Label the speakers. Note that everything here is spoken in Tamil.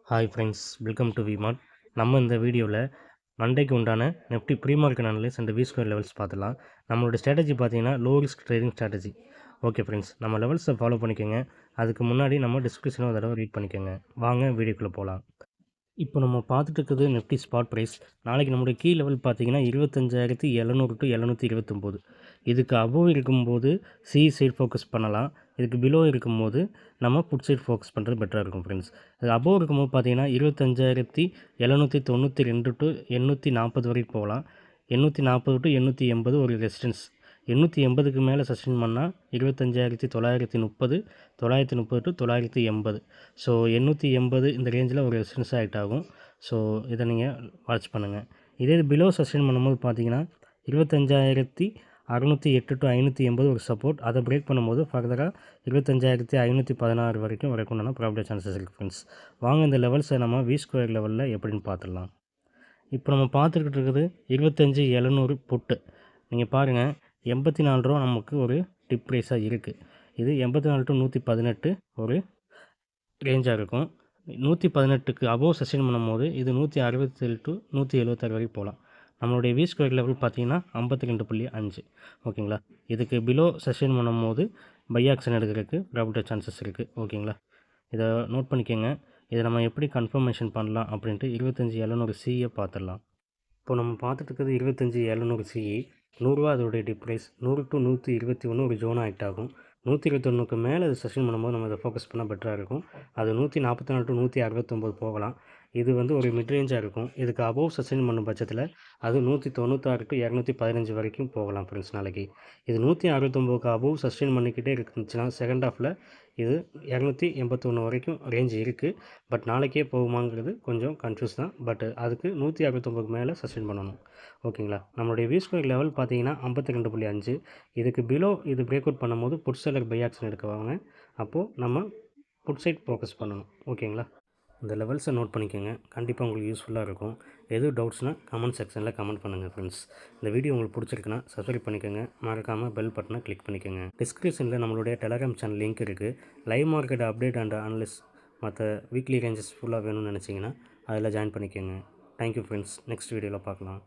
Speaker 1: Hi friends, welcome to Vmart. நம்ம இந்த வீடியோவில் மண்டேக்கு உண்டான Nifty pre market analyse and V square levels பார்த்துலாம். நம்மளோட ஸ்ட்ராட்டஜி பார்த்தீங்கன்னா low risk trading strategy. Okay friends, நம்ம லெவல்ஸை ஃபாலோ பண்ணிக்கோங்க. அதுக்கு முன்னாடி நம்ம டிஸ்கிரிப்ஷனை ஒரு தடவை ரீட் பண்ணிக்கோங்க. வாங்க வீடியோக்குள்ளே போகலாம். இப்போ நம்ம பார்த்துட்டு இருக்கிறது நிஃப்டி ஸ்பாட் ப்ரைஸ். நாளைக்கு நம்மளுடைய கீ லெவல் பார்த்தீங்கன்னா 25,700 டு 729. இதுக்கு அபோவ் இருக்கும்போது சி சைட் ஃபோக்கஸ் பண்ணலாம். இதுக்கு பிலோ இருக்கும்போது நம்ம புட் சைட் ஃபோக்கஸ் பண்ணுறது பெட்டராக இருக்கும் ஃப்ரெண்ட்ஸ். அது அபோவ் இருக்கும்போது பார்த்தீங்கன்னா 25,792 டு 840 வரைக்கும் போகலாம். 840 டு 880 ஒரு ரெசிஸ்டன்ஸ். 880க்கு மேலே சஸ்டெயின் பண்ணால் 25,930, 930 டு 980. ஸோ 880 இந்த ரேஞ்சில் ஒரு ரெசிஸ்டன்ஸ் ஆக்ட் ஆகும். ஸோ இதை நீங்கள் வாட்ச் பண்ணுங்கள். இதே இது பிலோ சஸ்டெயின் பண்ணும்போது பார்த்தீங்கன்னா 25,608 டு 580 ஒரு சப்போர்ட். அதை பிரேக் பண்ணும்போது ஃபர்தராக 25,516 வரைக்கும் வரக்குண்டான ப்ராபபிலிட்டி சான்சஸ் இருக்குது ஃப்ரெண்ட்ஸ். வாங்க இந்த லெவல்ஸை நம்ம வி ஸ்கொயர் லெவலில் எப்படின்னு பார்த்துடலாம். இப்போ நம்ம பார்த்துக்கிட்டு இருக்குது 25,700 புட்டு. நீங்கள் பாருங்கள், 84 ரூபா நமக்கு ஒரு டிப் ப்ரைஸாக இருக்குது. இது 84 டு 118 ஒரு ரேஞ்சாக இருக்கும். 118க்கு அபோவ் சஸ்டெயின் பண்ணும்போது இது 167 டு 176 வரைக்கும் போகலாம். நம்மளுடைய வி ஸ்கொயர் லெவல் பார்த்தீங்கன்னா 52.5. ஓகேங்களா. இதுக்கு பிலோ சஸ்டெயின் பண்ணும்போது பை ஆக்ஷன் எடுக்கிறதுக்கு ப்ராபபிலிட்டி சான்சஸ் இருக்குது. ஓகேங்களா. இதை நோட் பண்ணிக்கோங்க. இதை நம்ம எப்படி கன்ஃபர்மேஷன் பண்ணலாம் அப்படின்ட்டு 25,700 சியை பார்த்துடலாம். இப்போ நம்ம பார்த்துட்டு இருக்கிறது 25,700 சிஇ. 100 அதோடைய டிப் ப்ரைஸ். 100 டு 121 ஒரு ஜோன் ஆக்ட் ஆகும். 121க்கு மேலே அது செஷன் பண்ணும்போது நம்ம இதை ஃபோக்கஸ் பண்ணால் பெட்டராக இருக்கும். அது 144 டு 169 போகலாம். இது ஒரு மிட் ரேஞ்சாக இருக்கும். இதுக்கு அபோவ் சஸ்டெயின் பண்ணும் பட்சத்தில் அது 196 டு 215 வரைக்கும் போகலாம் ஃப்ரெண்ட்ஸ் நாளைக்கு. இது 169க்கு அபோவ் சஸ்டெயின் பண்ணிக்கிட்டே இருந்துச்சுன்னா செகண்ட் ஹாஃபில் இது 281 வரைக்கும் ரேஞ்ச் இருக்குது. பட் நாளைக்கே போகுமாங்கிறது கொஞ்சம் கன்ஃபியூஸ் தான். பட் அதுக்கு 169க்கு மேலே சஸ்டெயின் பண்ணணும். ஓகேங்களா. நம்மளுடைய வி ஸ்கொயர் லெவல் பார்த்தீங்கன்னா 52.5. இதுக்கு பிலோ இது பிரேக் அவுட் பண்ணும்போது புட் செல்லர் பை ஆக்ஷன் எடுக்குவாங்க. அப்போது நம்ம புட் சைட் ஃபோக்கஸ் பண்ணணும். ஓகேங்களா. இந்த லெவல்ஸை நோட் பண்ணிக்கோங்க. கண்டிப்பாக உங்களுக்கு யூஸ்ஃபுல்லாக இருக்கும். எதுவும் டவுட்ஸ்னால் கமெண்ட் செக்ஷனில் கமெண்ட் பண்ணுங்கள் ஃப்ரெண்ட்ஸ். இந்த வீடியோ உங்களுக்கு பிடிச்சிருக்குன்னா சப்ஸ்கிரைப் பண்ணிக்கோங்க. மறக்காமல் பெல் பட்டனை கிளிக் பண்ணிக்கோங்க. டிஸ்கிரிப்ஷனில் நம்மளுடைய டெலகிராம் சேனல் லிங்க் இருக்குது. Live market update and Annalise மற்ற வீக்லி ரேஞ்சஸ் ஃபுல்லாக வேணும்னு நினச்சிங்கன்னா அதில் ஜாயின் பண்ணிக்கோங்க. Thank you friends. நெக்ஸ்ட் வீடியோவில் பார்க்கலாம்.